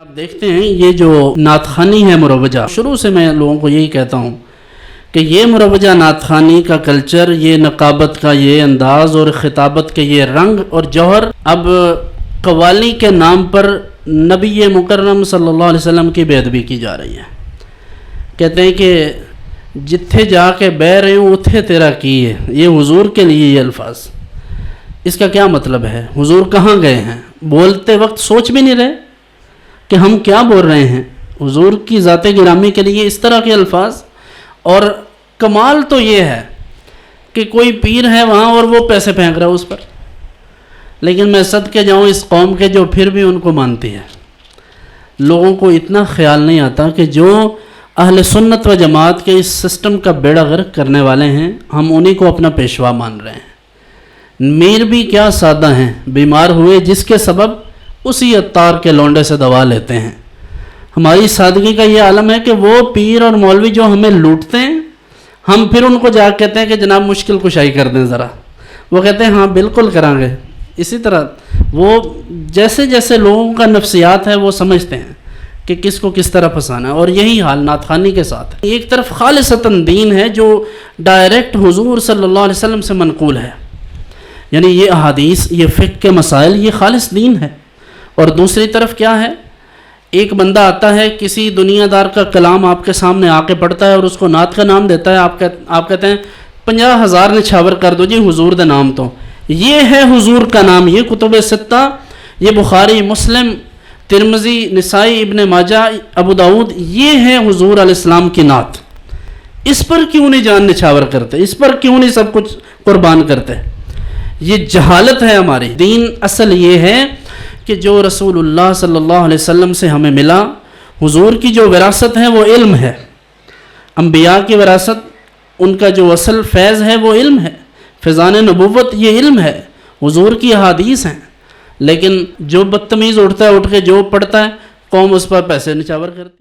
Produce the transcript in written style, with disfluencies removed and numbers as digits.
آپ دیکھتے ہیں یہ جو نعت خوانی ہے مروجہ، شروع سے میں لوگوں کو یہی کہتا ہوں کہ یہ مروجہ نعت خوانی کا کلچر، یہ نقابت کا یہ انداز اور خطابت کے یہ رنگ اور جوہر اب قوالی کے نام پر نبی مکرم صلی اللہ علیہ وسلم کی بے ادبی کی جا رہی ہے۔ کہتے ہیں کہ جتھے جا کے بہ رہے ہوں اتھے تیرا کی ہے، یہ حضور کے لیے یہ الفاظ، اس کا کیا مطلب ہے؟ حضور کہاں گئے ہیں؟ بولتے وقت سوچ بھی نہیں رہے کہ ہم کیا بول رہے ہیں؟ حضور کی ذات گرامی کے لیے اس طرح کے الفاظ، اور کمال تو یہ ہے کہ کوئی پیر ہے وہاں اور وہ پیسے پھینک رہا ہے اس پر، لیکن میں صدقے جاؤں اس قوم کے جو پھر بھی ان کو مانتی ہے۔ لوگوں کو اتنا خیال نہیں آتا کہ جو اہل سنت و جماعت کے اس سسٹم کا بیڑا غرق کرنے والے ہیں، ہم انہی کو اپنا پیشوا مان رہے ہیں۔ میر بھی کیا سادہ ہیں، بیمار ہوئے جس کے سبب اسی عطار کے لونڈے سے دوا لیتے ہیں۔ ہماری سادگی کا یہ عالم ہے کہ وہ پیر اور مولوی جو ہمیں لوٹتے ہیں، ہم پھر ان کو جا کہتے ہیں کہ جناب مشکل کشائی کر دیں ذرا، وہ کہتے ہیں ہاں بالکل کریں گے۔ اسی طرح وہ جیسے جیسے لوگوں کا نفسیات ہے وہ سمجھتے ہیں کہ کس کو کس طرح پھنسانا ہے، اور یہی حال نعت خوانی کے ساتھ ہے۔ ایک طرف خالصتاً دین ہے جو ڈائریکٹ حضور صلی اللہ علیہ وسلم سے منقول ہے، یعنی یہ احادیث، یہ فقہ کے مسائل، یہ خالص دین ہے، اور دوسری طرف کیا ہے؟ ایک بندہ آتا ہے، کسی دنیا دار کا کلام آپ کے سامنے آ کے پڑھتا ہے اور اس کو نعت کا نام دیتا ہے، آپ کہتے ہیں 50,000 نچھاور کر دو جی حضور دے نام تو، یہ ہے حضور کا نام۔ یہ کتب ستہ، یہ بخاری، مسلم، ترمذی، نسائی، ابن ماجہ، ابو داؤد، یہ ہے حضور علیہ السلام کی نعت۔ اس پر کیوں نہیں جان نچھاور کرتے؟ اس پر کیوں نہیں سب کچھ قربان کرتے؟ یہ جہالت ہے ہماری۔ دین اصل یہ ہے کہ جو رسول اللہ صلی اللہ علیہ وسلم سے ہمیں ملا، حضور کی جو وراثت ہے وہ علم ہے۔ انبیاء کی وراثت، ان کا جو اصل فیض ہے وہ علم ہے، فیضان نبوت یہ علم ہے، حضور کی احادیث ہیں۔ لیکن جو بدتمیز اٹھتا ہے، اٹھ کے جو پڑھتا ہے، قوم اس پر پیسے نچھاور کرتی ہے۔